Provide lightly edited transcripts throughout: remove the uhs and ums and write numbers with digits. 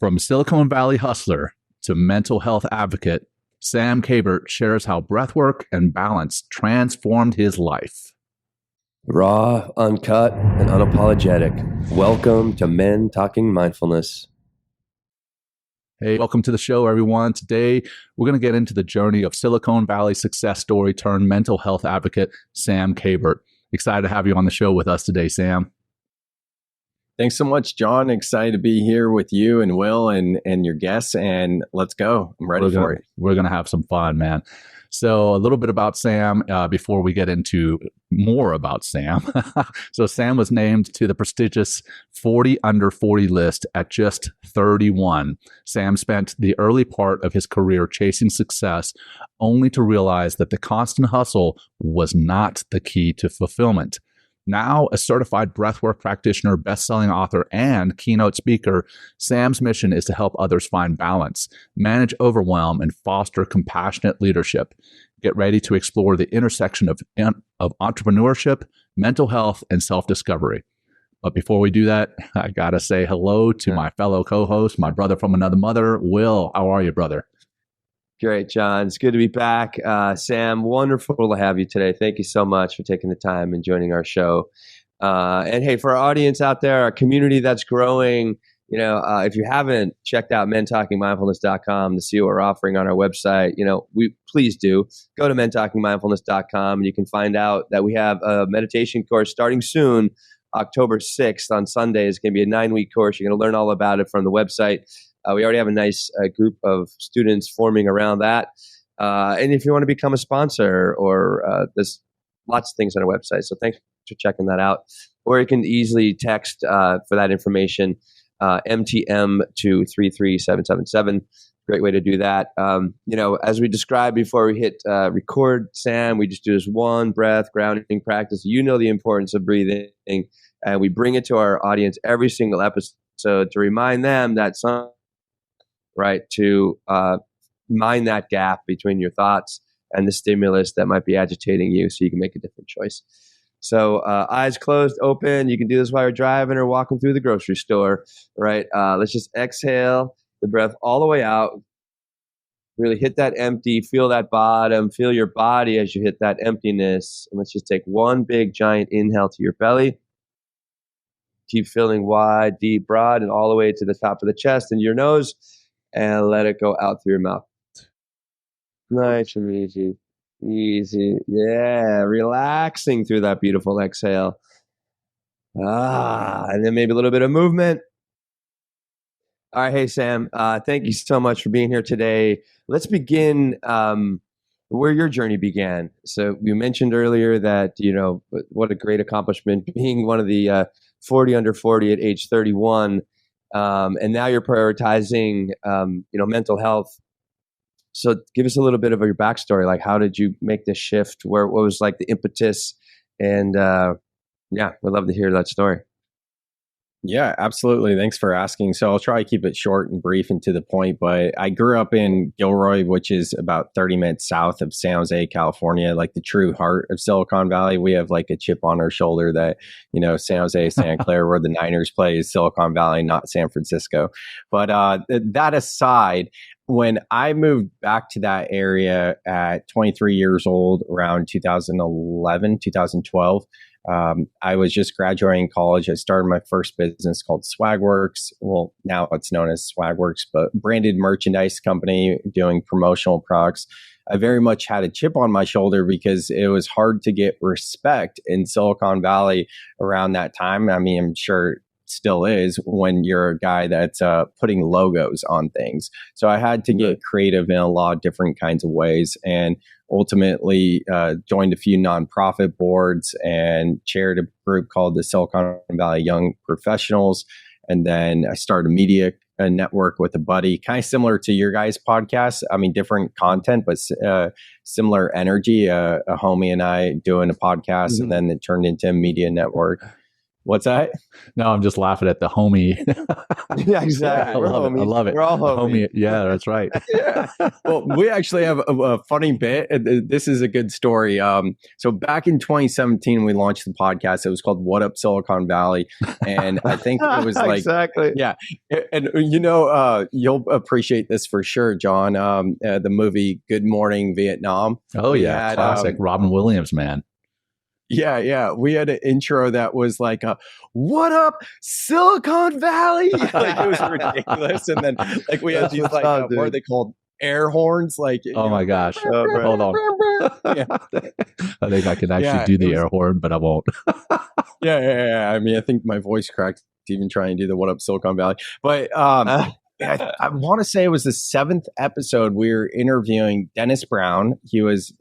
From Silicon Valley hustler to mental health advocate, Sam Kabert shares how breathwork and balance transformed his life. Raw, uncut, and unapologetic. Welcome to Men Talking Mindfulness. Hey, welcome to the show, everyone. Today, we're going to get into the journey of Silicon Valley success story turned mental health advocate, Sam Kabert. Excited to have you on the show with us today, Sam. Thanks so much, John. Excited to be here with you and Will and your guests, and let's go. I'm ready for it. We're going to have some fun, man. So a little bit about Sam before we get into more about Sam. So Sam was named to the prestigious 40 under 40 list at just 31. Sam spent the early part of his career chasing success only to realize that the constant hustle was not the key to fulfillment. Now a certified breathwork practitioner, bestselling author, and keynote speaker, Sam's mission is to help others find balance, manage overwhelm, and foster compassionate leadership. Get ready to explore the intersection of entrepreneurship, mental health, and self-discovery. But before we do that, I got to say hello to my fellow co-host, my brother from another mother, Will. How are you, brother? Great, John. It's good to be back. Sam, wonderful to have you today. Thank you so much for taking the time and joining our show. And hey, for our audience out there, our community that's growing, if you haven't checked out mentalkingmindfulness.com to see what we're offering on our website, please do. Go to mentalkingmindfulness.com and you can find out that we have a meditation course starting soon, October 6th on Sunday. It's going to be a 9-week course. You're going to learn all about it from the website. We already have a nice group of students forming around that. And if you want to become a sponsor or there's lots of things on our website. So thanks for checking that out. Or you can easily text for that information, MTM to 33777. Great way to do that. As we described before we hit record, Sam, we just do this one breath grounding practice. You know the importance of breathing, and we bring it to our audience every single episode to remind them that to mind that gap between your thoughts and the stimulus that might be agitating you so you can make a different choice. So eyes closed, open. You can do this while you're driving or walking through the grocery store, right? Let's just exhale the breath all the way out. Really hit that empty, feel that bottom, feel your body as you hit that emptiness. And let's just take one big giant inhale to your belly. Keep feeling wide, deep, broad, and all the way to the top of the chest and your nose. And let it go out through your mouth. Nice and easy. Easy. Yeah. Relaxing through that beautiful exhale. And then maybe a little bit of movement. All right. Hey, Sam. Thank you so much for being here today. Let's begin where your journey began. So you mentioned earlier that, what a great accomplishment being one of the 40 under 40 at age 31. And now you're prioritizing, mental health. So give us a little bit of your backstory. Like, how did you make this shift? What was like the impetus? And we'd love to hear that story. Yeah, absolutely. Thanks for asking. So I'll try to keep it short and brief and to the point, but I grew up in Gilroy, which is about 30 minutes south of San Jose, California, like the true heart of Silicon Valley. We have like a chip on our shoulder that, San Jose, Santa Clara, where the Niners play is Silicon Valley, not San Francisco. But that aside, when I moved back to that area at 23 years old, around 2011, 2012, I was just graduating college. I started my first business called Swagworks. Well, now it's known as Swagworks, but branded merchandise company doing promotional products. I very much had a chip on my shoulder because it was hard to get respect in Silicon Valley around that time. I mean, I'm sure still is when you're a guy that's putting logos on things. So I had to get creative in a lot of different kinds of ways, and ultimately joined a few nonprofit boards and chaired a group called the Silicon Valley Young Professionals. And then I started a media network with a buddy, kind of similar to your guys' podcast. I mean, different content, but similar energy. A homie and I doing a podcast, and then it turned into a media network. What's that? No, I'm just laughing at the homie. Yeah, exactly. I We're love it. I homies. love it. We're all The homies. Yeah, that's right. Yeah. Well, we actually have a funny bit. This is a good story. So back in 2017, we launched the podcast. It was called What Up Silicon Valley. And I think it was like, exactly. yeah. And you'll appreciate this for sure, John. The movie Good Morning Vietnam. Oh, yeah. Had, Classic. Robin Williams, man. Yeah. We had an intro that was like, what up, Silicon Valley? Like, it was ridiculous. And then like we had these like, what are they called? Air horns. Like, oh my gosh. Hold on. Yeah. I think I can actually do the air horn, but I won't. Yeah. I mean, I think my voice cracked even trying to do the what up Silicon Valley. But I want to say it was the 7th episode. We were interviewing Dennis Brown. He was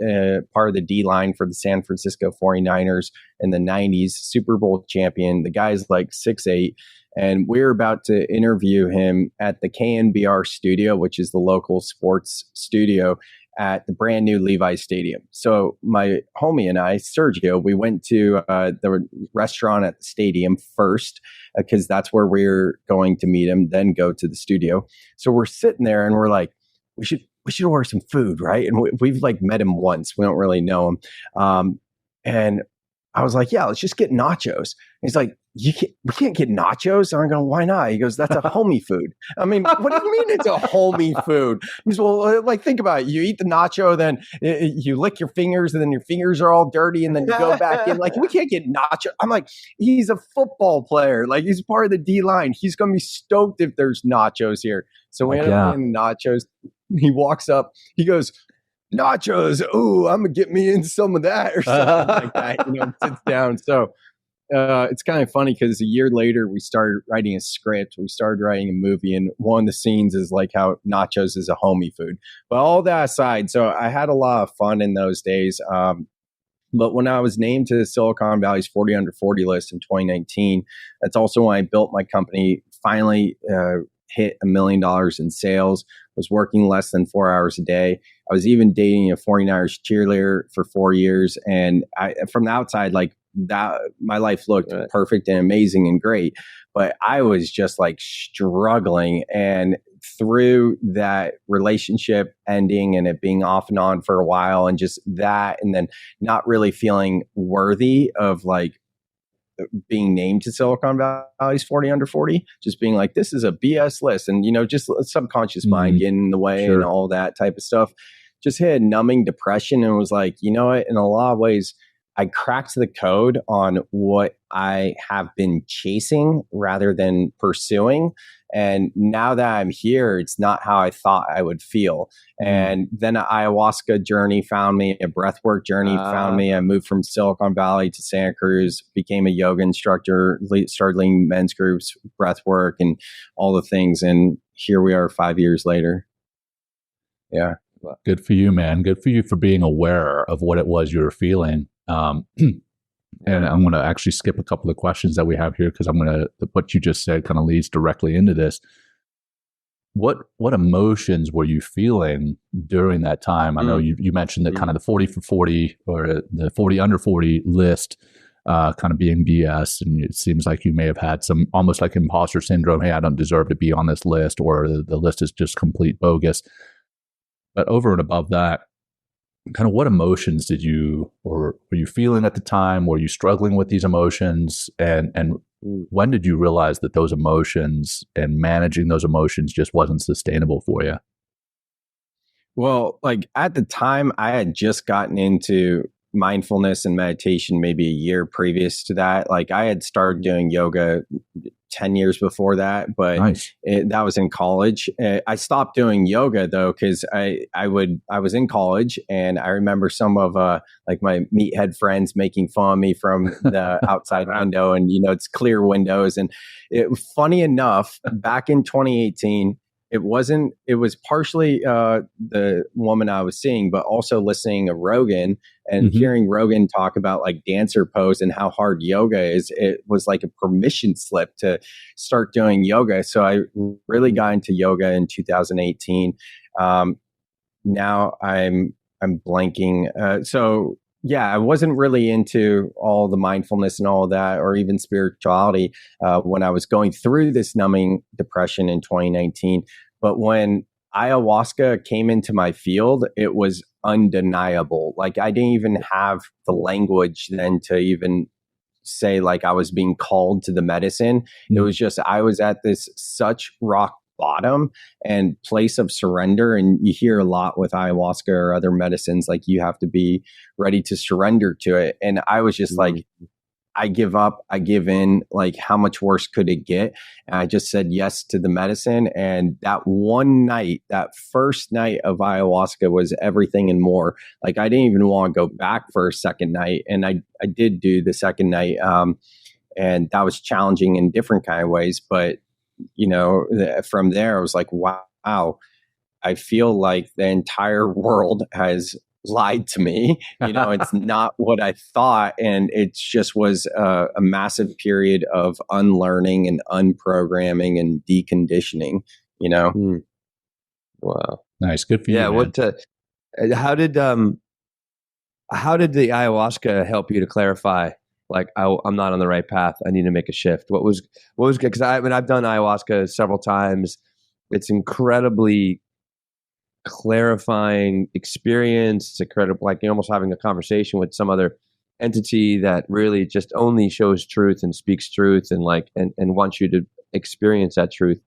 part of the D line for the San Francisco 49ers in the 90s, Super Bowl champion. The guy's like 6'8". And we were about to interview him at the KNBR studio, which is the local sports studio at the brand new Levi Stadium. So my homie and I, Sergio, we went to the restaurant at the stadium first because that's where we're going to meet him, then go to the studio. So we're sitting there and we're like, we should order some food, right? And we've like met him once. We don't really know him. And I was like, yeah, let's just get nachos. And he's like, we can't get nachos. And I'm going, why not? He goes, that's a homie food. I mean, what do you mean it's a homie food? He's, well, like, think about it. You eat the nacho, then you lick your fingers, and then your fingers are all dirty, and then you go back in. Like, we can't get nacho. I'm like, he's a football player. Like, he's part of the D line. He's going to be stoked if there's nachos here. So we end up getting nachos. He walks up. He goes, nachos. Oh, I'm going to get me in some of that or something like that. Sits down. So it's kind of funny because a year later we started writing a script. We started writing a movie, and one of the scenes is like how nachos is a homie food. But all that aside, so I had a lot of fun in those days. But when I was named to Silicon Valley's 40 under 40 list in 2019, that's also when I built my company, finally hit $1 million in sales, was working less than 4 hours a day. I was even dating a 49ers cheerleader for 4 years. And from the outside, like that, my life looked perfect and amazing and great. But I was just like struggling. And through that relationship ending and it being off and on for a while and just that, and then not really feeling worthy of like being named to Silicon Valley's 40 under 40, just being like, this is a BS list. And, just subconscious mind getting in the way and all that type of stuff. Just hit numbing depression and was like, you know what? In a lot of ways, I cracked the code on what I have been chasing rather than pursuing. And now that I'm here, it's not how I thought I would feel. And then an ayahuasca journey found me, a breathwork journey found me. I moved from Silicon Valley to Santa Cruz, became a yoga instructor, started leading men's groups, breathwork, and all the things. And here we are 5 years later. Yeah. Good for you, man. Good for you for being aware of what it was you were feeling. And I'm going to actually skip a couple of questions that we have here because what you just said kind of leads directly into this. What emotions were you feeling during that time? I know you mentioned that kind of the 40 for 40 or the 40 under 40 list kind of being BS. And it seems like you may have had some almost like imposter syndrome. Hey, I don't deserve to be on this list, or the list is just complete bogus. But over and above that, kind of what emotions were you feeling at the time? Were you struggling with these emotions? And when did you realize that those emotions and managing those emotions just wasn't sustainable for you? Well, like at the time, I had just gotten into mindfulness and meditation maybe a year previous to that. Like I had started doing yoga 10 years before that, but nice. That was in college. I stopped doing yoga though, because I was in college, and I remember some of like my meathead friends making fun of me from the outside window, and it's clear windows. And funny enough, back in 2018, it was partially the woman I was seeing, but also listening to Rogan and hearing Rogan talk about like dancer pose and how hard yoga is. It was like a permission slip to start doing yoga. So I really got into yoga in 2018. Now I'm blanking. So I wasn't really into all the mindfulness and all of that, or even spirituality when I was going through this numbing depression in 2019. But when ayahuasca came into my field, it was undeniable. Like I didn't even have the language then to even say like I was being called to the medicine. It was just, I was at this such rock bottom and place of surrender. And you hear a lot with ayahuasca or other medicines, like you have to be ready to surrender to it. And I was just like, I give up, I give in, like how much worse could it get? And I just said yes to the medicine. And that one night, that first night of ayahuasca was everything and more. Like I didn't even want to go back for a second night. And I did do the second night. And that was challenging in different kind of ways. But, you know, from there, I was like, wow, I feel like the entire world has lied to me. You know, it's not what I thought. And it just was a massive period of unlearning and unprogramming and deconditioning, you know? Wow. Nice. Good for you. Man. How did the ayahuasca help you to clarify, like, I'm not on the right path, I need to make a shift? What was good? Because I've done ayahuasca several times. It's incredibly clarifying experience. It's incredible, like you're almost having a conversation with some other entity that really just only shows truth and speaks truth and wants you to experience that truth.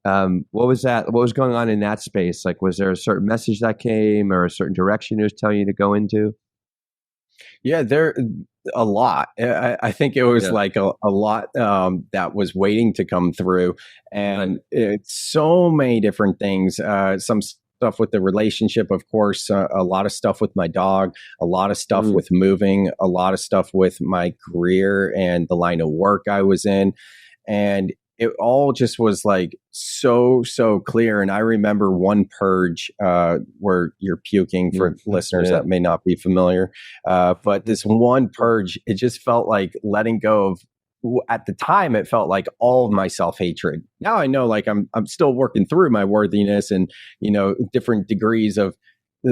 What was that? What was going on in that space? Like, was there a certain message that came or a certain direction it was telling you to go into? Yeah, there a lot. I think it was like a lot that was waiting to come through, and it's so many different things. Some stuff with the relationship, of course, a lot of stuff with my dog, a lot of stuff with moving, a lot of stuff with my career and the line of work I was in. And it all just was like so clear. And I remember one purge where you're puking for listeners that may not be familiar. But this one purge, it just felt like letting go of, at the time, it felt like all of my self-hatred. Now I know, like I'm still working through my worthiness and, you know, different degrees of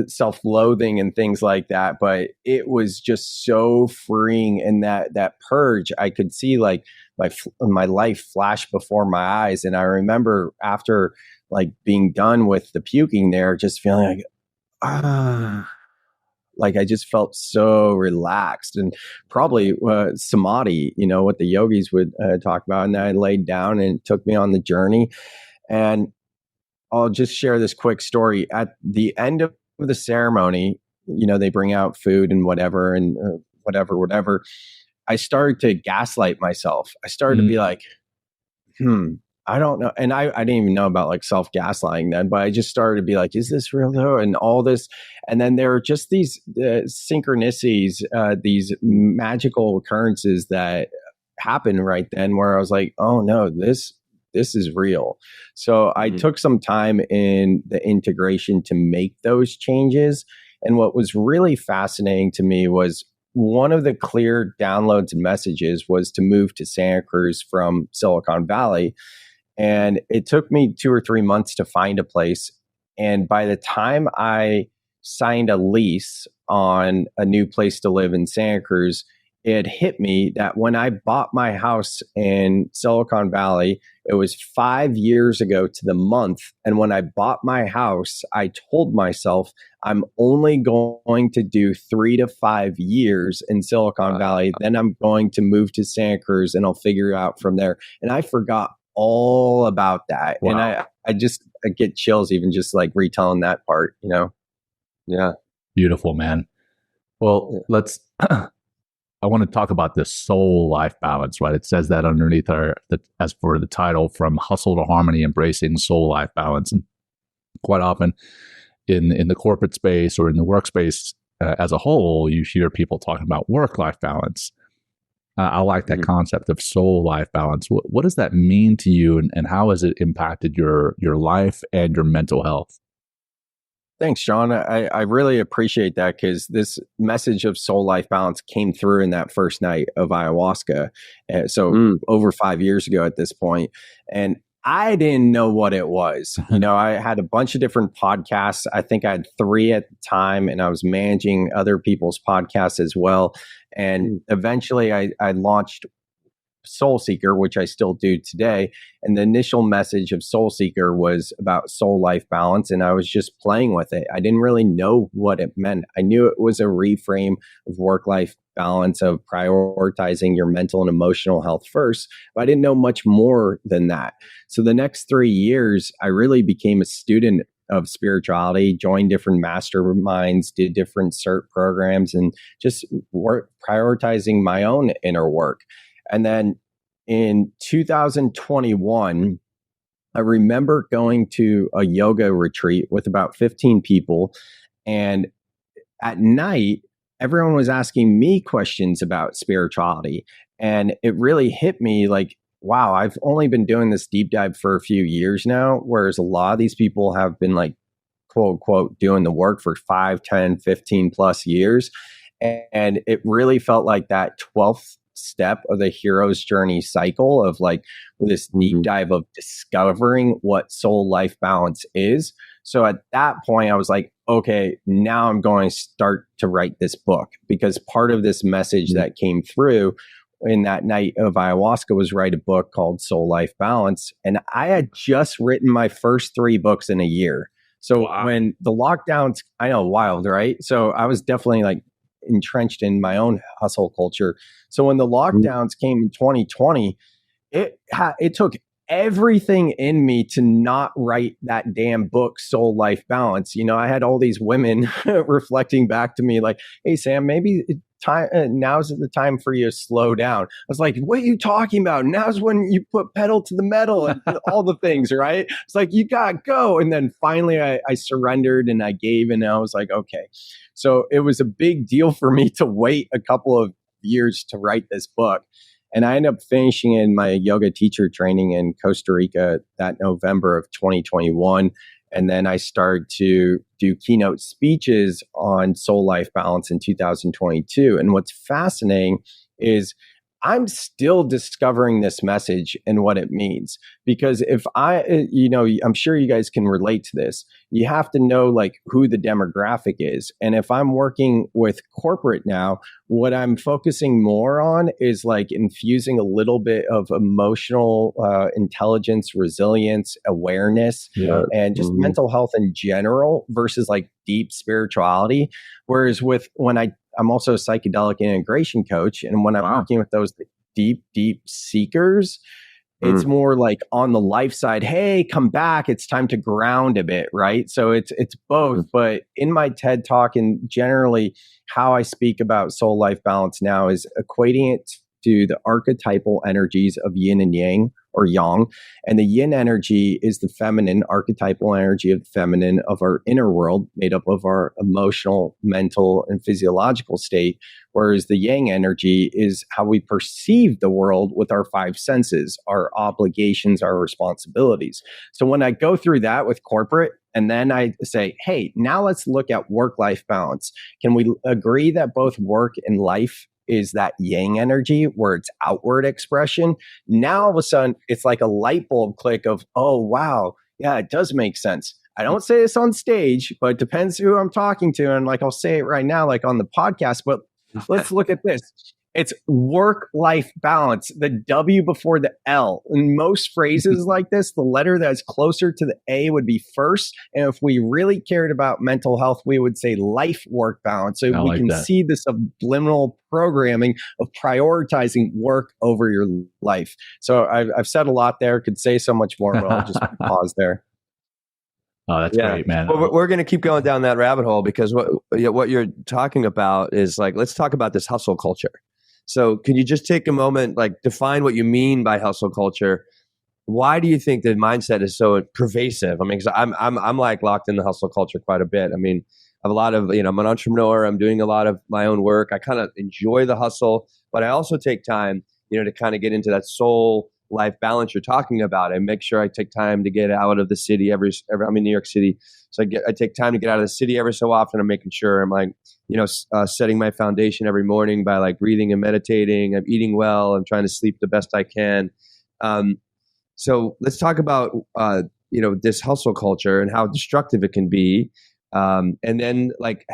self-loathing and things like that. But it was just so freeing. And that purge, I could see like my life flash before my eyes. And I remember after like being done with the puking there, just feeling like I just felt so relaxed, and probably samadhi, you know, what the yogis would talk about. And then I laid down and it took me on the journey. And I'll just share this quick story. At the end of the ceremony, you know, they bring out food and whatever, and whatever. I started to gaslight myself. I started to be like, I don't know. And I didn't even know about like self-gaslighting then, but I just started to be like, is this real though? And all this. And then there are just these synchronicities, these magical occurrences that happen right then where I was like, oh no, this is real. So I took some time in the integration to make those changes. And what was really fascinating to me was one of the clear downloads and messages was to move to Santa Cruz from Silicon Valley. And it took me 2 or 3 months to find a place. And by the time I signed a lease on a new place to live in Santa Cruz, it hit me that when I bought my house in Silicon Valley, it was 5 years ago to the month. And when I bought my house, I told myself I'm only going to do 3 to 5 years in Silicon Valley. Then I'm going to move to Santa Cruz and I'll figure it out from there. And I forgot all about that. Wow. And I get chills even just like retelling that part, you know? Yeah. Beautiful, man. Well, I want to talk about this soul life balance, right? It says that underneath as for the title, From Hustle to Harmony, Embracing Soul Life Balance. And quite often in the corporate space or in the workspace as a whole, you hear people talking about work-life balance. I like that concept of soul life balance. What does that mean to you, and how has it impacted your life and your mental health? Thanks, Jon. I really appreciate that, because this message of soul life balance came through in that first night of ayahuasca. So over 5 years ago at this point. And I didn't know what it was. I had a bunch of different podcasts. I think I had 3 at the time, and I was managing other people's podcasts as well. And eventually I launched Soul Seeker, which I still do today. And the initial message of Soul Seeker was about soul life balance. And I was just playing with it. I didn't really know what it meant. I knew it was a reframe of work life balance, of prioritizing your mental and emotional health first. But I didn't know much more than that. So the next 3 years, I really became a student of spirituality, joined different masterminds, did different cert programs, and just prioritizing my own inner work. And then in 2021, I remember going to a yoga retreat with about 15 people. And at night, everyone was asking me questions about spirituality. And it really hit me like, wow, I've only been doing this deep dive for a few years now, whereas a lot of these people have been like, quote unquote, doing the work for 5, 10, 15 plus years. And it really felt like that 12th step of the hero's journey cycle of like this deep dive of discovering what soul life balance is. So at that point, I was like, okay, now I'm going to start to write this book, because part of this message that came through in that night of ayahuasca was write a book called Soul Life Balance. And I had just written my first 3 books in a year. So when the lockdowns, I know, wild, right? So I was definitely like entrenched in my own hustle culture. So when the lockdowns came in 2020, it took everything in me to not write that damn book, Soul Life Balance. I had all these women reflecting back to me like, hey, Sam, maybe now's the time for you to slow down. I was like, what are you talking about? Now's when you put pedal to the metal and all the things, right? It's like, you gotta go. And then finally I surrendered and I gave, and I was like, okay. So it was a big deal for me to wait a couple of years to write this book. And I ended up finishing in my yoga teacher training in Costa Rica that November of 2021. And then I started to do keynote speeches on soul life balance in 2022. And what's fascinating is I'm still discovering this message and what it means. Because if I'm sure you guys can relate to this. You have to know like who the demographic is. And if I'm working with corporate now, what I'm focusing more on is like infusing a little bit of emotional intelligence, resilience, awareness, and just mental health in general versus like deep spirituality. Whereas I'm also a psychedelic integration coach. And when I'm working with those deep seekers, it's more like on the life side, hey, come back. It's time to ground a bit, right? So it's both. But in my TED Talk and generally how I speak about soul life balance now is equating it to the archetypal energies of yin and yang, or yang. And the yin energy is the feminine, archetypal energy of the feminine of our inner world, made up of our emotional, mental, and physiological state. Whereas the yang energy is how we perceive the world with our 5 senses, our obligations, our responsibilities. So when I go through that with corporate, and then I say, hey, now let's look at work-life balance. Can we agree that both work and life is that yang energy where it's outward expression? Now all of a sudden it's like a light bulb click of, oh, wow. Yeah, it does make sense. I don't say this on stage, but it depends who I'm talking to. And like, I'll say it right now, like on the podcast, but let's look at this. It's work-life balance, the W before the L. In most phrases like this, the letter that's closer to the A would be first. And if we really cared about mental health, we would say life-work balance. So we can see this subliminal programming of prioritizing work over your life. So I've said a lot there, could say so much more, but I'll just pause there. Oh, that's great, man. Well, we're going to keep going down that rabbit hole, because what you're talking about is like, let's talk about this hustle culture. So can you just take a moment, like define what you mean by hustle culture? Why do you think the mindset is so pervasive? I mean, because I'm like locked in the hustle culture quite a bit. I mean, I have a lot of, I'm an entrepreneur. I'm doing a lot of my own work. I kind of enjoy the hustle, but I also take time, to kind of get into that soul life balance you're talking about, and make sure I take time to get out of the city every I'm in New York City. So I take time to get out of the city every so often. I'm making sure I'm like, setting my foundation every morning by like breathing and meditating. I'm eating well. I'm trying to sleep the best I can. So let's talk about this hustle culture and how destructive it can be, and then like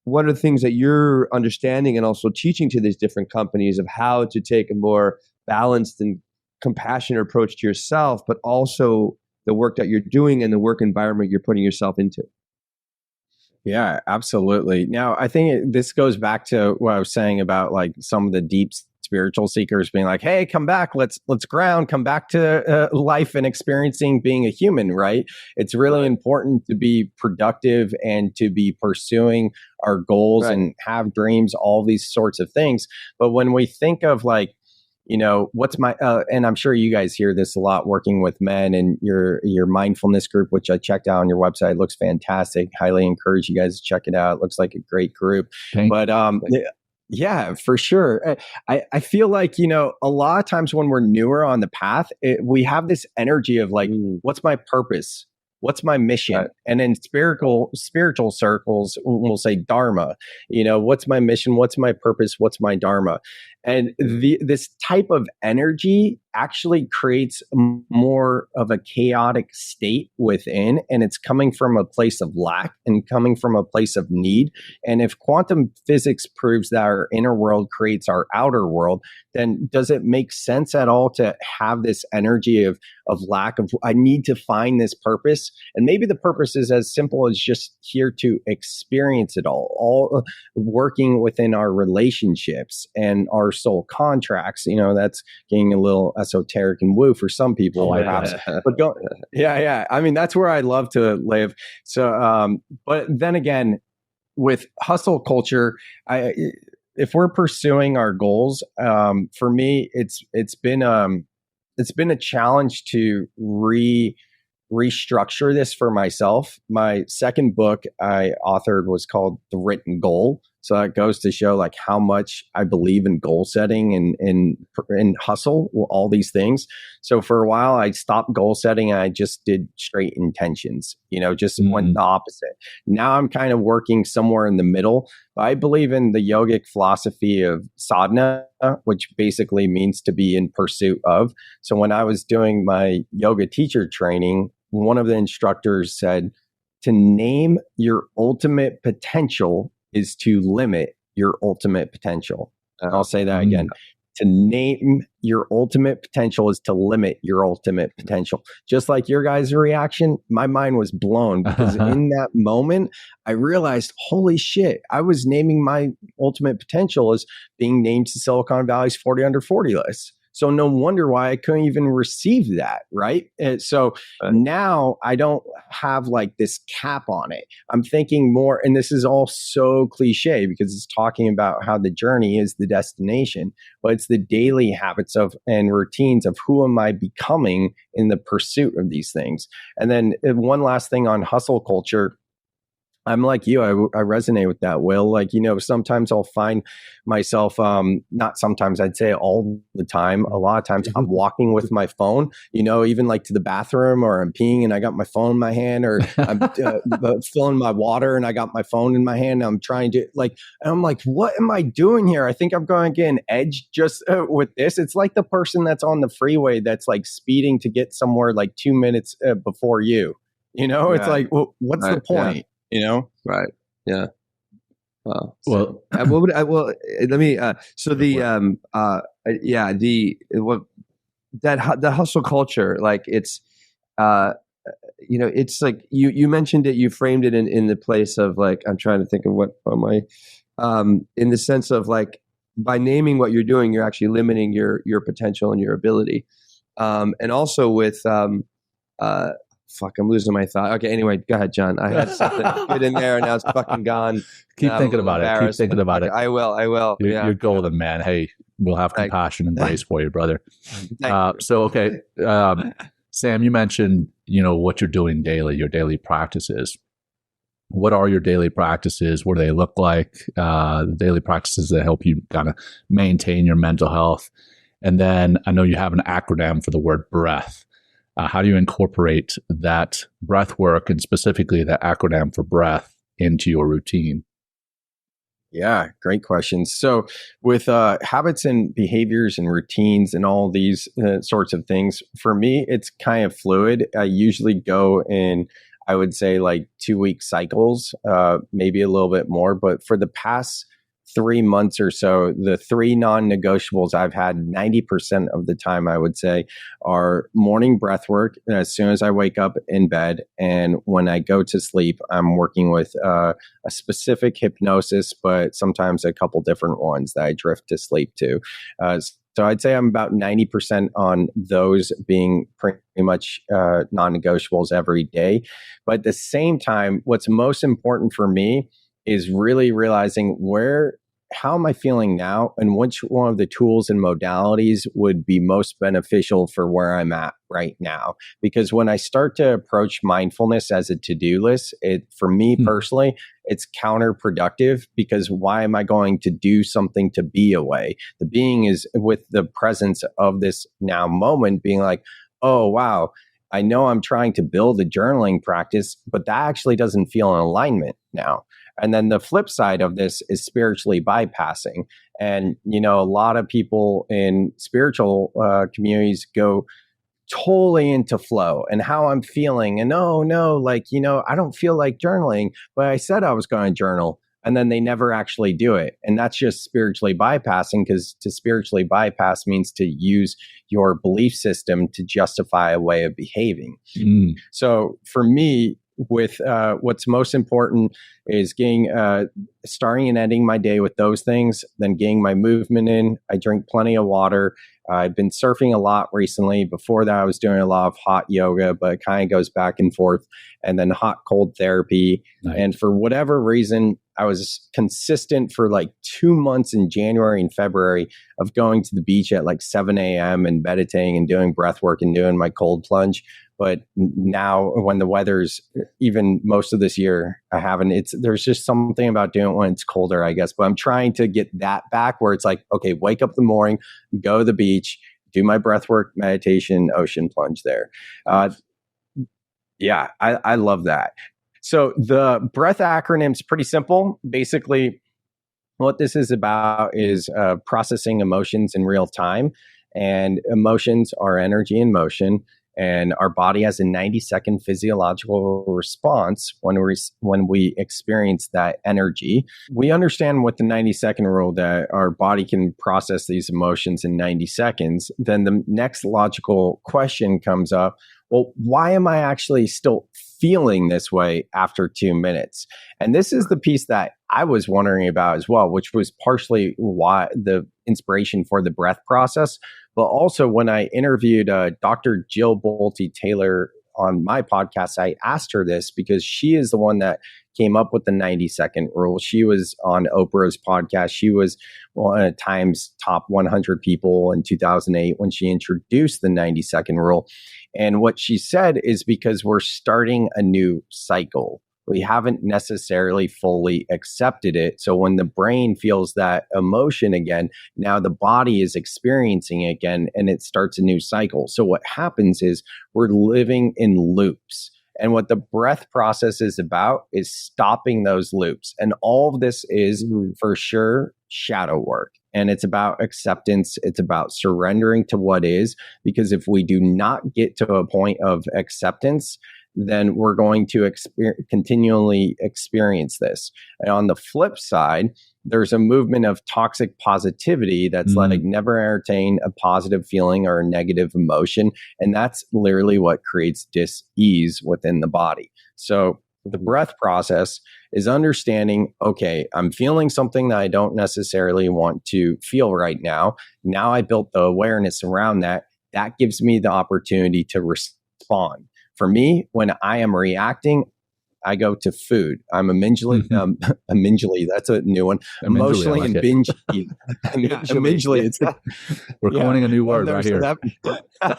what are the things that you're understanding and also teaching to these different companies of how to take a more balanced and compassionate approach to yourself, but also the work that you're doing and the work environment you're putting yourself into. Yeah, absolutely. Now, I think this goes back to what I was saying about like some of the deep spiritual seekers being like, "Hey, come back, let's ground, come back to life and experiencing being a human." Right? It's really important to be productive and to be pursuing our goals and have dreams, all these sorts of things. But when we think of like, what's my and I'm sure you guys hear this a lot working with men, and your mindfulness group, which I checked out on your website, looks fantastic. Highly encourage you guys to check it out. It looks like a great group. Yeah, for sure. I feel like, a lot of times when we're newer on the path, we have this energy of like, what's my purpose? What's my mission? Right. And in spiritual circles, we'll say dharma. What's my mission? What's my purpose? What's my dharma? And this type of energy actually creates more of a chaotic state within, and it's coming from a place of lack and coming from a place of need. And if quantum physics proves that our inner world creates our outer world, then does it make sense at all to have this energy of lack of, I need to find this purpose? And maybe the purpose is as simple as just here to experience it all working within our relationships and our soul contracts. That's getting a little esoteric and woo for some people, perhaps. But I mean, that's where I love to live. So, but then again, with hustle culture, if we're pursuing our goals, for me, it's been a challenge to restructure this for myself. My second book I authored was called The Written Goal. So that goes to show like how much I believe in goal setting and hustle, all these things. So for a while I stopped goal setting and I just did straight intentions, just went the opposite. Now I'm kind of working somewhere in the middle. I believe in the yogic philosophy of sadhana, which basically means to be in pursuit of. So when I was doing my yoga teacher training, one of the instructors said to name your ultimate potential is to limit your ultimate potential. And I'll say that again. To name your ultimate potential is to limit your ultimate potential. Just like your guys' reaction, my mind was blown because in that moment, I realized, holy shit, I was naming my ultimate potential as being named to Silicon Valley's 40 under 40 list. So no wonder why I couldn't even receive that, right? And so now I don't have like this cap on it. I'm thinking more, and this is all so cliche because it's talking about how the journey is the destination, but it's the daily habits of and routines of who am I becoming in the pursuit of these things. And then one last thing on hustle culture. I'm like you. I resonate with that, Will. Like, sometimes I'll find myself, not sometimes, I'd say all the time. A lot of times I'm walking with my phone, even like to the bathroom, or I'm peeing and I got my phone in my hand, or I'm filling my water and I got my phone in my hand. I'm trying to and I'm like, what am I doing here? I think I'm going to get an edge just with this. It's like the person that's on the freeway that's like speeding to get somewhere like 2 minutes before you, it's like, well, what's the point? Right. Yeah. Wow. Well, let me, so the the hustle culture, like it's, it's like you mentioned it, you framed it in the place of like, I'm trying to think of what am I, in the sense of like, by naming what you're doing, you're actually limiting your potential and your ability. And also with, I'm losing my thought. Okay, anyway, go ahead, John. I had something good in there, and now it's fucking gone. Keep thinking about it. Keep thinking about it. I will. You're golden, man. Hey, we'll have compassion and grace for you, brother. Okay, Sam, you mentioned, what you're doing daily, your daily practices. What are your daily practices? What do they look like? The daily practices that help you kind of maintain your mental health. And then I know you have an acronym for the word breath. How do you incorporate that breath work and specifically that acronym for breath into your routine? Yeah, great questions. So with habits and behaviors and routines and all these sorts of things, for me, it's kind of fluid. I usually go in, I would say like 2-week cycles, maybe a little bit more. But for the past 3 months or so, the three non-negotiables I've had 90% of the time, I would say, are morning breath work as soon as I wake up in bed. And when I go to sleep, I'm working with a specific hypnosis, but sometimes a couple different ones that I drift to sleep to. So I'd say I'm about 90% on those being pretty much non-negotiables every day. But at the same time, what's most important for me is really realizing how am I feeling now, and which one of the tools and modalities would be most beneficial for where I'm at right now. Because when I start to approach mindfulness as a to-do list, for me personally, it's counterproductive, because why am I going to do something to be away? The being is with the presence of this now moment, being like, oh, wow, I know I'm trying to build a journaling practice, but that actually doesn't feel in alignment now. And then the flip side of this is spiritually bypassing. And, a lot of people in spiritual communities go totally into flow and how I'm feeling. And oh, no, I don't feel like journaling, but I said I was going to journal. And then they never actually do it. And that's just spiritually bypassing, because to spiritually bypass means to use your belief system to justify a way of behaving. So for me, with what's most important is starting and ending my day with those things, then getting my movement in. I drink plenty of water. I've been surfing a lot recently. Before that, I was doing a lot of hot yoga, but it kind of goes back and forth. And then hot cold therapy. Nice. And for whatever reason, I was consistent for like 2 months in January and February of going to the beach at like 7 a.m. and meditating and doing breath work and doing my cold plunge. But now when the weather's, even most of this year, I haven't, there's just something about doing it when it's colder, I guess. But I'm trying to get that back, where it's like, okay, wake up in the morning, go to the beach, do my breath work, meditation, ocean plunge there. Yeah, I love that. So the breath acronym's pretty simple. Basically, what this is about is processing emotions in real time. And emotions are energy in motion. And our body has a 90-second physiological response when we experience that energy. We understand with the 90-second rule that our body can process these emotions in 90 seconds. Then the next logical question comes up, well, why am I actually still feeling this way after 2 minutes? And this is the piece that I was wondering about as well, which was partially why the inspiration for the breath process. But also when I interviewed Dr. Jill Bolte Taylor on my podcast, I asked her this because she is the one that came up with the 90-second rule. She was on Oprah's podcast. She was one of Time's top 100 people in 2008 when she introduced the 90-second rule. And what she said is because we're starting a new cycle. We haven't necessarily fully accepted it. So when the brain feels that emotion again, now the body is experiencing it again, and it starts a new cycle. So what happens is we're living in loops. And what the breath process is about is stopping those loops. And all of this is for sure shadow work. And it's about acceptance. It's about surrendering to what is, because if we do not get to a point of acceptance, then we're going to continually experience this. And on the flip side, there's a movement of toxic positivity that's like never entertain a positive feeling or a negative emotion. And that's literally what creates dis-ease within the body. So the breath process is understanding, okay, I'm feeling something that I don't necessarily want to feel right now. Now I built the awareness around that. That gives me the opportunity to respond. For me, when I am reacting, I go to food. I'm that's a new one. Emotionally and binge eating. We're coining a new word right here.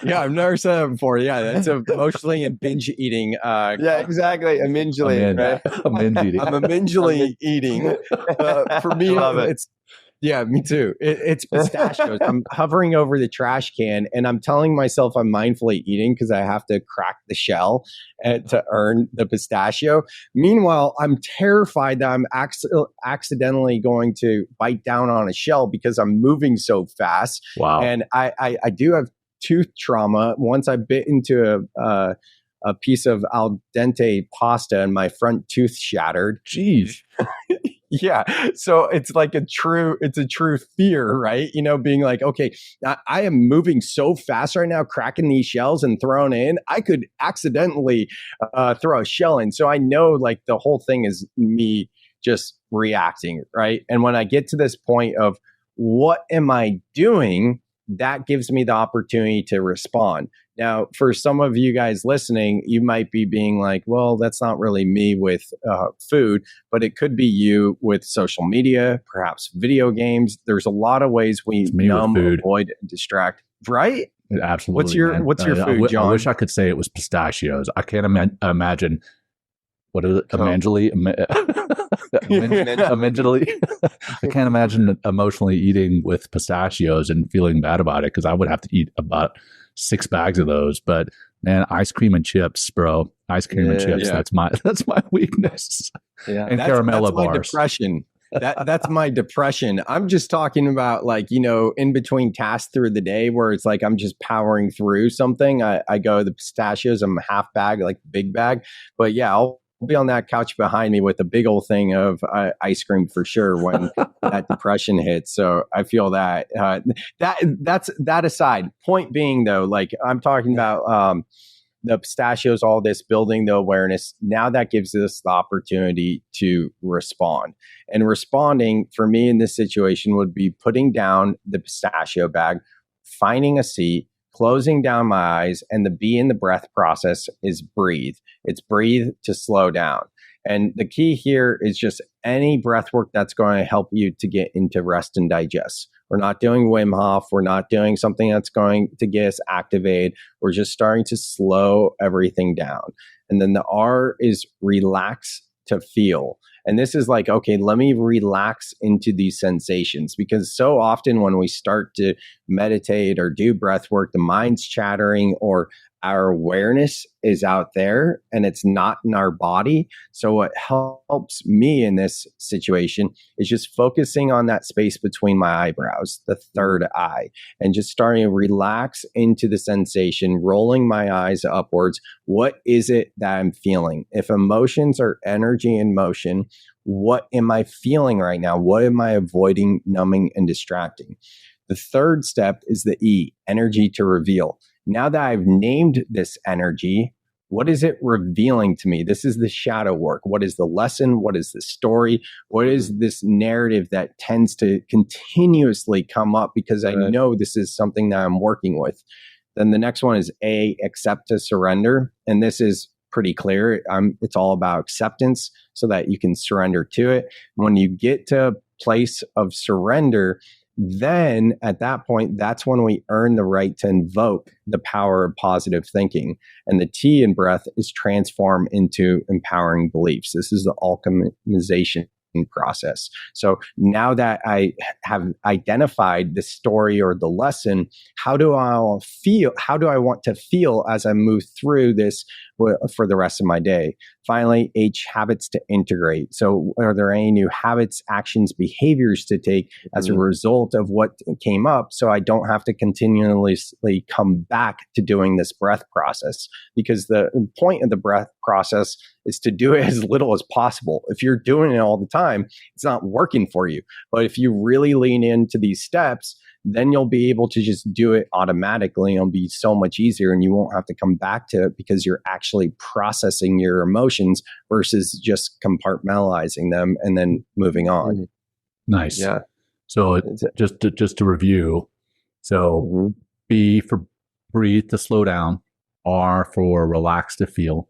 Yeah, I've never said that before. Yeah, that's emotionally and binge eating. Yeah, exactly. Right? I'm binge eating. I'm emotionally eating. For me, Yeah, me too. It's pistachios. I'm hovering over the trash can and I'm telling myself I'm mindfully eating because I have to crack the shell to earn the pistachio. Meanwhile, I'm terrified that I'm accidentally going to bite down on a shell because I'm moving so fast. Wow. And I do have tooth trauma. Once I bit into a piece of al dente pasta and my front tooth shattered. Jeez. Yeah. So it's like a true fear, right? You know, being like, okay, I am moving so fast right now, cracking these shells and throwing in. I could accidentally throw a shell in. So I know like the whole thing is me just reacting, right? And when I get to this point of what am I doing, that gives me the opportunity to respond. Now, for some of you guys listening, you might be being like, well, that's not really me with food, but it could be you with social media, perhaps video games. There's a lot of ways we numb, avoid, and distract, right? Absolutely. What's your food, John? I wish I could say it was pistachios. I can't imagine. What is it? Amangeli? I can't imagine emotionally eating with pistachios and feeling bad about it because I would have to eat about 6 bags of those. But man, ice cream and chips, bro. Ice cream and chips. Yeah. That's my weakness. Yeah. And caramella bars. My depression. That's my depression. I'm just talking about like, you know, in between tasks through the day where it's like I'm just powering through something. I go the pistachios, I'm half bag, like big bag. But yeah, I'll be on that couch behind me with a big old thing of ice cream for sure when that depression hits. So I feel that that's that aside. Point being though, like I'm talking about the pistachios, all this building the awareness. Now that gives us the opportunity to respond. And responding for me in this situation would be putting down the pistachio bag, finding a seat, closing down my eyes, and the B in the breath process is breathe. It's breathe to slow down. And the key here is just any breath work that's going to help you to get into rest and digest. We're not doing Wim Hof. We're not doing something that's going to get us activated. We're just starting to slow everything down. And then the R is relax to feel. And this is like, okay, let me relax into these sensations, because so often when we start to meditate or do breath work, the mind's chattering or our awareness is out there and it's not in our body. So what helps me in this situation is just focusing on that space between my eyebrows, the third eye, and just starting to relax into the sensation, rolling my eyes upwards. What is it that I'm feeling? If emotions are energy in motion, what am I feeling right now? What am I avoiding, numbing, and distracting? The third step is the E, energy to reveal. Now that I've named this energy, what is it revealing to me? This is the shadow work. What is the lesson? What is the story? What is this narrative that tends to continuously come up because I know this is something that I'm working with? Then the next one is A, accept to surrender. And this is pretty clear. It's all about acceptance so that you can surrender to it. When you get to a place of surrender, then at that point, that's when we earn the right to invoke the power of positive thinking. And the T in breath is transform into empowering beliefs. This is the alchemization process. So now that I have identified the story or the lesson, how do I feel? How do I want to feel as I move through this for the rest of my day? Finally, H, habits to integrate. So are there any new habits, actions, behaviors to take as a result of what came up so I don't have to continuously come back to doing this breath process? Because the point of the breath process is to do it as little as possible. If you're doing it all the time, it's not working for you. But if you really lean into these steps, then you'll be able to just do it automatically. It'll be so much easier and you won't have to come back to it because you're actually processing your emotions versus just compartmentalizing them and then moving on. Nice. Yeah. So just to review. So B for breathe to slow down. R for relax to feel.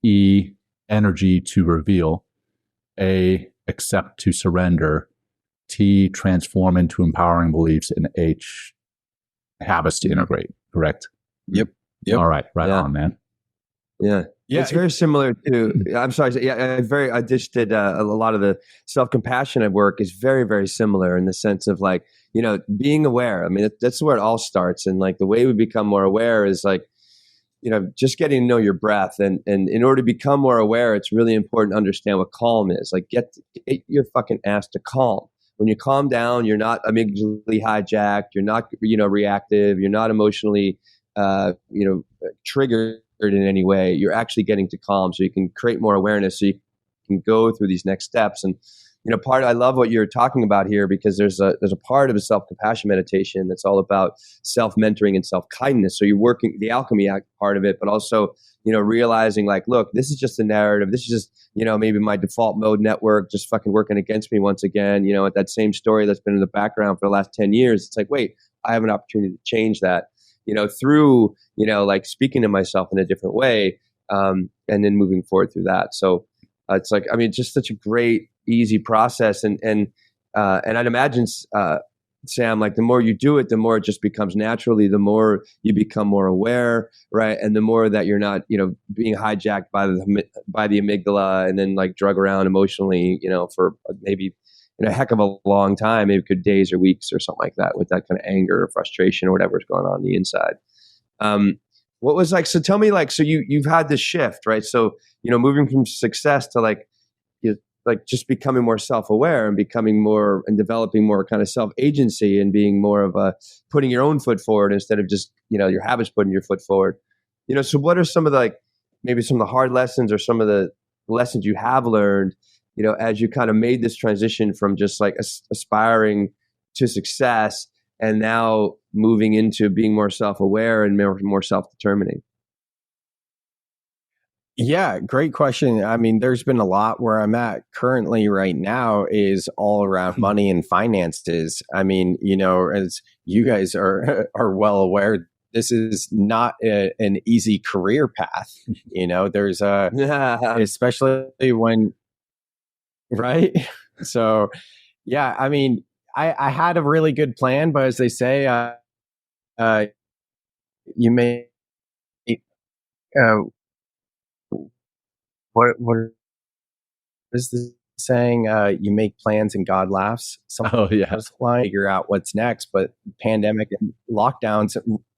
E, energy to reveal. A, accept to surrender. T, transform into empowering beliefs. And H, habits to integrate. Correct? Yep. All right. Right on, man. Yeah. Yeah, It's very similar to, I'm sorry. Yeah, I just did a lot of the self-compassionate work is very, very similar in the sense of like, being aware. I mean, that's where it all starts. And like the way we become more aware is like, just getting to know your breath. And in order to become more aware, it's really important to understand what calm is. Like get your fucking ass to calm. When you calm down, you're not amygdala hijacked. You're not, reactive. You're not emotionally, triggered in any way. You're actually getting to calm so you can create more awareness so you can go through these next steps. And I love what you're talking about here, because there's a part of a self-compassion meditation that's all about self-mentoring and self-kindness. So you're working the alchemy part of it, but also realizing like, look, this is just a narrative. This is just maybe my default mode network just fucking working against me once again. At that same story that's been in the background for the last 10 years. It's like, wait, I have an opportunity to change that. Through, like speaking to myself in a different way, and then moving forward through that. So it's like, just such a great, easy process. And I'd imagine, Sam, like the more you do it, the more it just becomes naturally, the more you become more aware, right? And the more that you're not, being hijacked by the amygdala and then like drug around emotionally, for maybe a heck of a long time, maybe it could days or weeks or something like that, with that kind of anger or frustration or whatever's going on the inside. What was like, so tell me, like, so you've had this shift, right? So, moving from success to like just becoming more self-aware and becoming more and developing more kind of self-agency and being more of a putting your own foot forward instead of just, your habits putting your foot forward. So what are some of the, like, maybe some of the hard lessons or some of the lessons you have learned, as you kind of made this transition from just like aspiring to success and now moving into being more self-aware and more self-determining? Yeah, great question. I mean, there's been a lot. Where I'm at currently right now is all around money and finances. I mean, as you guys are well aware, this is not an easy career path. There's especially when, right? So, yeah, I mean, I had a really good plan, but as they say, you may, what is the saying? You make plans and God laughs. Oh yeah. Figure out what's next, but pandemic and lockdowns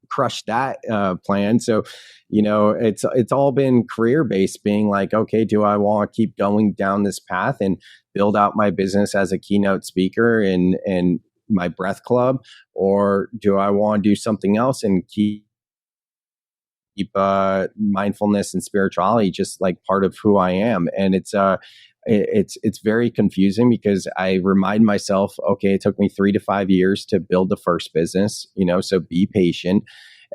crushed that plan. So, it's all been career based, being like, okay, do I want to keep going down this path and build out my business as a keynote speaker and my breath club, or do I want to do something else and keep mindfulness and spirituality just like part of who I am? And it's very confusing, because I remind myself, okay, it took me 3 to 5 years to build the first business, so be patient.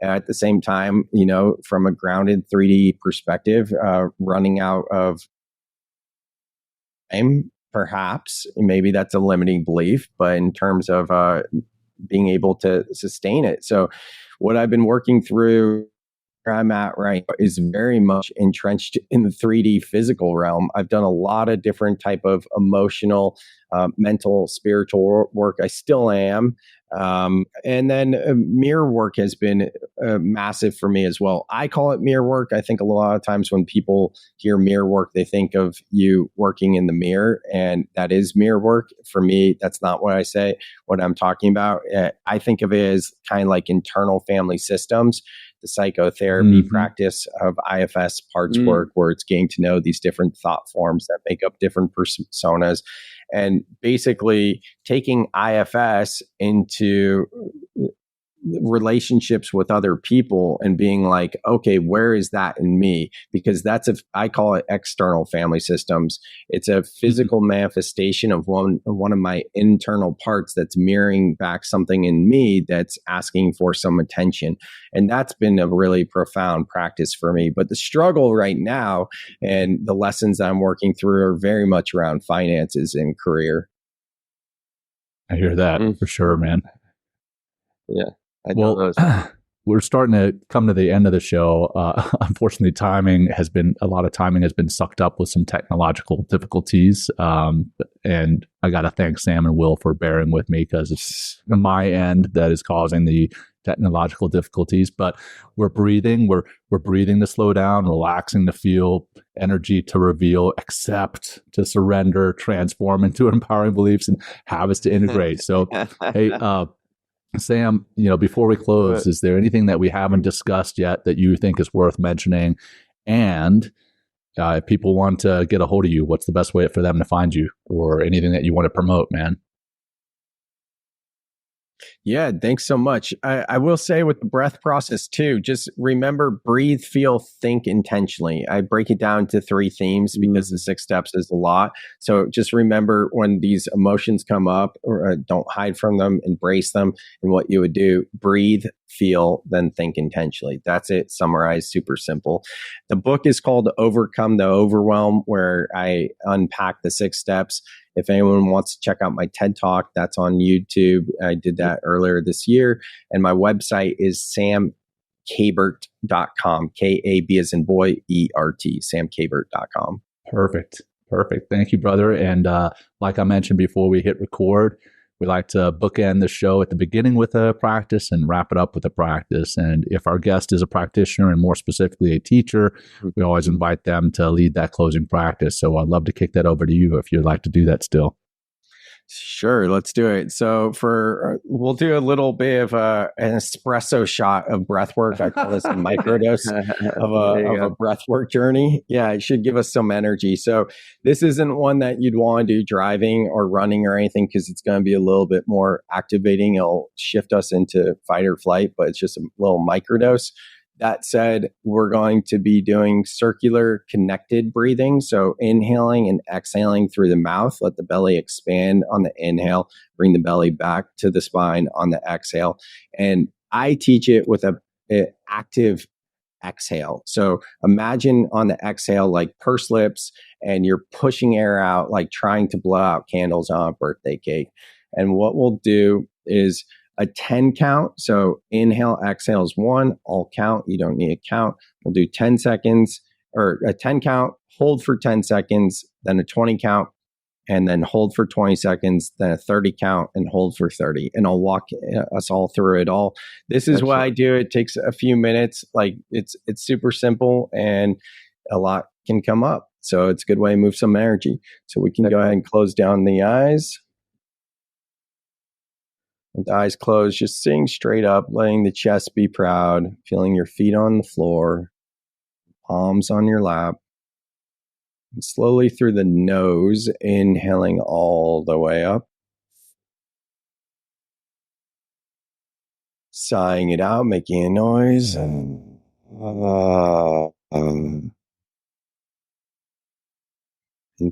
At the same time, from a grounded 3D perspective, running out of time, perhaps, maybe that's a limiting belief, but in terms of being able to sustain it. So what I've been working through, where I'm at right now, is very much entrenched in the 3D physical realm. I've done a lot of different type of emotional, mental, spiritual work. I still am. And then mirror work has been massive for me as well. I call it mirror work. I think a lot of times when people hear mirror work, they think of you working in the mirror, and that is mirror work. For me, that's not what I say. What I'm talking about, I think of it as kind of like internal family systems, the psychotherapy practice of IFS parts work, where it's getting to know these different thought forms that make up different personas, and basically taking IFS into relationships with other people and being like, okay, where is that in me? Because that's I call it external family systems. It's a physical manifestation of one of my internal parts that's mirroring back something in me that's asking for some attention. And that's been a really profound practice for me. But the struggle right now and the lessons I'm working through are very much around finances and career. I hear that for sure, man. Yeah. Well, we're starting to come to the end of the show. Unfortunately, a lot of timing has been sucked up with some technological difficulties. And I got to thank Sam and Will for bearing with me, because it's my end that is causing the technological difficulties, but we're breathing. We're breathing to slow down, relaxing to feel, energy to reveal, accept to surrender, transform into empowering beliefs, and habits to integrate. So, hey, Sam, before we close, is there anything that we haven't discussed yet that you think is worth mentioning? And if people want to get a hold of you, what's the best way for them to find you, or anything that you want to promote, man? Yeah, thanks so much. I will say with the breath process too, just remember, breathe, feel, think intentionally. I break it down to 3 themes because the 6 steps is a lot. So just remember when these emotions come up, or don't hide from them, embrace them. And what you would do, breathe, feel, then think intentionally. That's it. Summarized, super simple. The book is called Overcome the Overwhelm, where I unpack the 6 steps. If anyone wants to check out my TED Talk, that's on YouTube. I did that earlier this year. And my website is samkabert.com, K-A-B as in boy, E-R-T, samkabert.com. Perfect. Thank you, brother. And like I mentioned before we hit record, we like to bookend the show at the beginning with a practice and wrap it up with a practice. And if our guest is a practitioner, and more specifically a teacher, we always invite them to lead that closing practice. So I'd love to kick that over to you if you'd like to do that still. Sure, let's do it. So we'll do a little bit of an espresso shot of breathwork. I call this a microdose of a breathwork journey. Yeah, it should give us some energy. So this isn't one that you'd want to do driving or running or anything, because it's going to be a little bit more activating. It'll shift us into fight or flight, but it's just a little microdose. That said, we're going to be doing circular connected breathing. So inhaling and exhaling through the mouth. Let the belly expand on the inhale. Bring the belly back to the spine on the exhale. And I teach it with an active exhale. So imagine on the exhale, like pursed lips, and you're pushing air out, like trying to blow out candles on a birthday cake. And what we'll do is a 10 count. So inhale, exhale is 1, all count. You don't need a count. We'll do 10 seconds, or a 10 count, hold for 10 seconds, then a 20 count, and then hold for 20 seconds, then a 30 count, and hold for 30. And I'll walk us all through it all. This is what I do. It takes a few minutes. Like it's super simple, and a lot can come up. So it's a good way to move some energy. So we can go ahead and close down the eyes. With the eyes closed, just sitting straight up, letting the chest be proud, feeling your feet on the floor, palms on your lap. And slowly through the nose, inhaling all the way up. Sighing it out, making a noise. And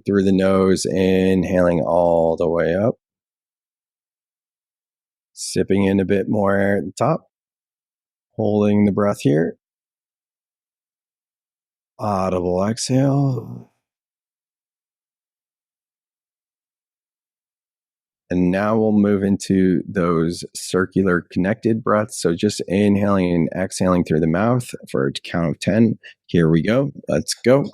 through the nose, inhaling all the way up. Sipping in a bit more air at the top. Holding the breath here. Audible exhale. And now we'll move into those circular connected breaths. So just inhaling and exhaling through the mouth for a count of 10. Here we go. Let's go.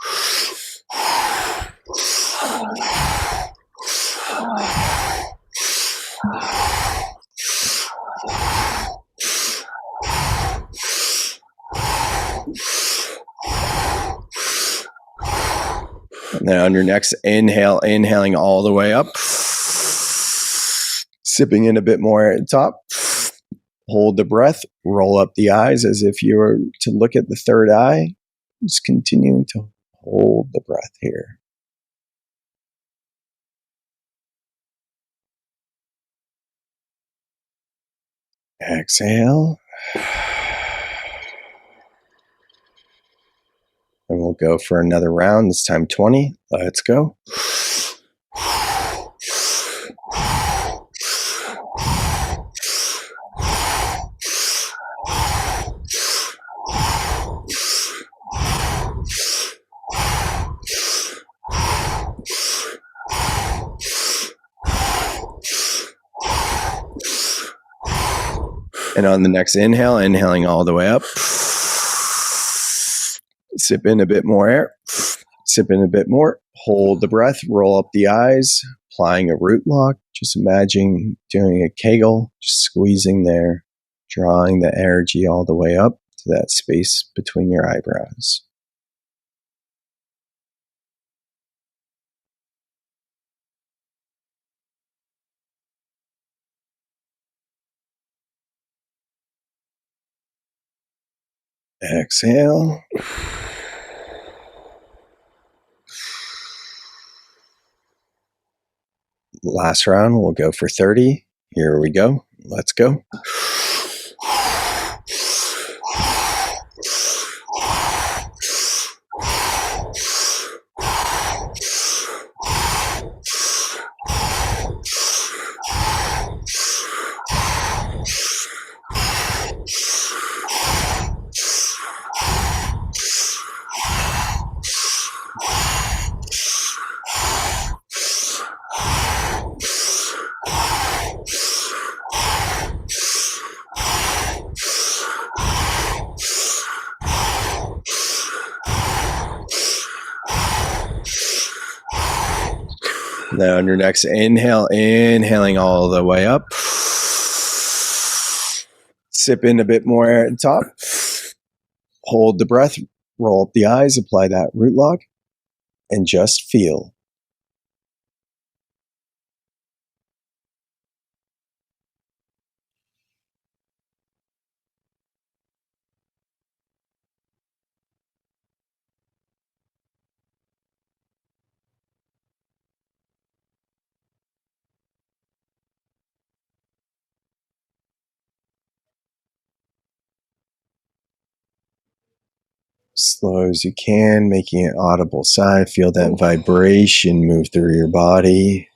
And then on your next inhale, inhaling all the way up. Sipping in a bit more at the top. Hold the breath. Roll up the eyes as if you were to look at the third eye. Just continuing to hold the breath here. Exhale. And we'll go for another round, this time 20. Let's go. And on the next inhale, inhaling all the way up. Sip in a bit more air. Sip in a bit more. Hold the breath. Roll up the eyes. Applying a root lock. Just imagine doing a Kegel. Just squeezing there. drawing the energy all the way up to that space between your eyebrows. Exhale. Last round, we'll go for 30. Here we go. Let's go. Now on your next inhale, inhaling all the way up. Sip in a bit more air at the top. Hold the breath, roll up the eyes, apply that root log, and just feel. Slow as you can, making an audible sigh. Feel that vibration move through your body.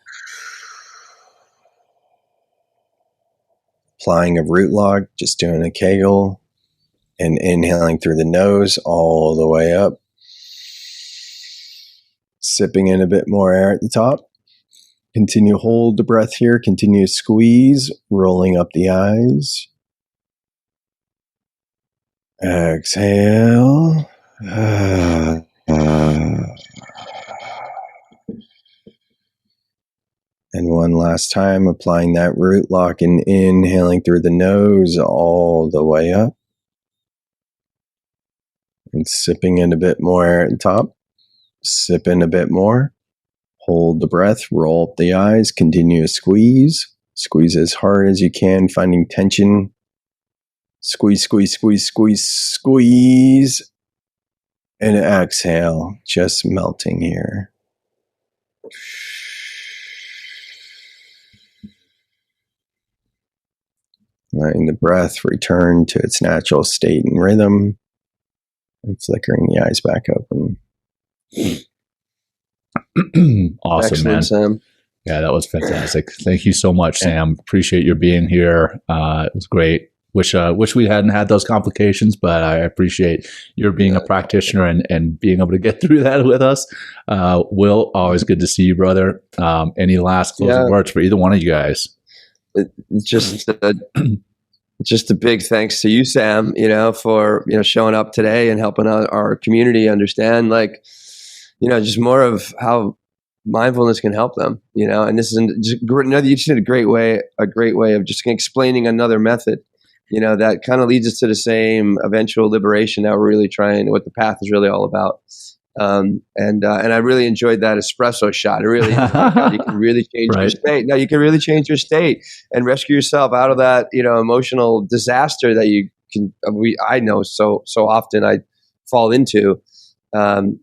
Applying a root log, just doing a Kegel, and inhaling through the nose all the way up. Sipping in a bit more air at the top. Continue, hold the breath here. Continue to squeeze, rolling up the eyes. Exhale. And one last time, applying that root lock and inhaling through the nose all the way up. And sipping in a bit more air at the top. Sip in a bit more. Hold the breath, roll up the eyes, continue to squeeze. Squeeze as hard as you can, finding tension. Squeeze, squeeze, squeeze, squeeze, squeeze. And exhale, just melting here. Letting the breath return to its natural state and rhythm. And flickering the eyes back open. Awesome, Excellent, man. Sam. Yeah, that was fantastic. Thank you so much, Sam. Appreciate your being here. It was great. Wish we hadn't had those complications, but I appreciate your being a practitioner and being able to get through that with us. Will, always good to see you, brother. Any last closing words for either one of you guys? Just a big thanks to you, Sam, for, showing up today and helping our community understand, just more of how mindfulness can help them, and this is you just did a great way of just explaining another method, that kind of leads us to the same eventual liberation that we're really trying, what the path is really all about. And I really enjoyed that espresso shot. I really enjoyed how you can really change your state. Now you can really change your state and rescue yourself out of that, emotional disaster that I know so often I fall into.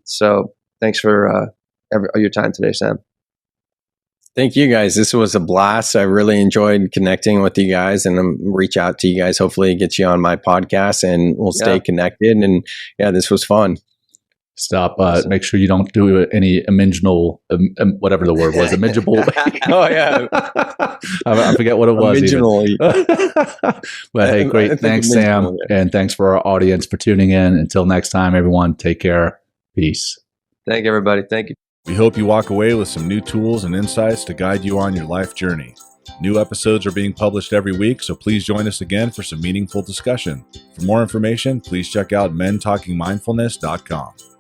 So thanks for your time today, Sam. Thank you guys. This was a blast. I really enjoyed connecting with you guys, and I'm reach out to you guys. Hopefully get you on my podcast and we'll stay connected. And this was fun. Stop. Make sure you don't do any imaginal, whatever the word was, imaginable. Oh yeah, I forget what it was. But hey, great. Thanks, Sam, and thanks for our audience for tuning in. Until next time, everyone, take care. Peace. Thank you, everybody. Thank you. We hope you walk away with some new tools and insights to guide you on your life journey. New episodes are being published every week, so please join us again for some meaningful discussion. For more information, please check out mentalkingmindfulness.com.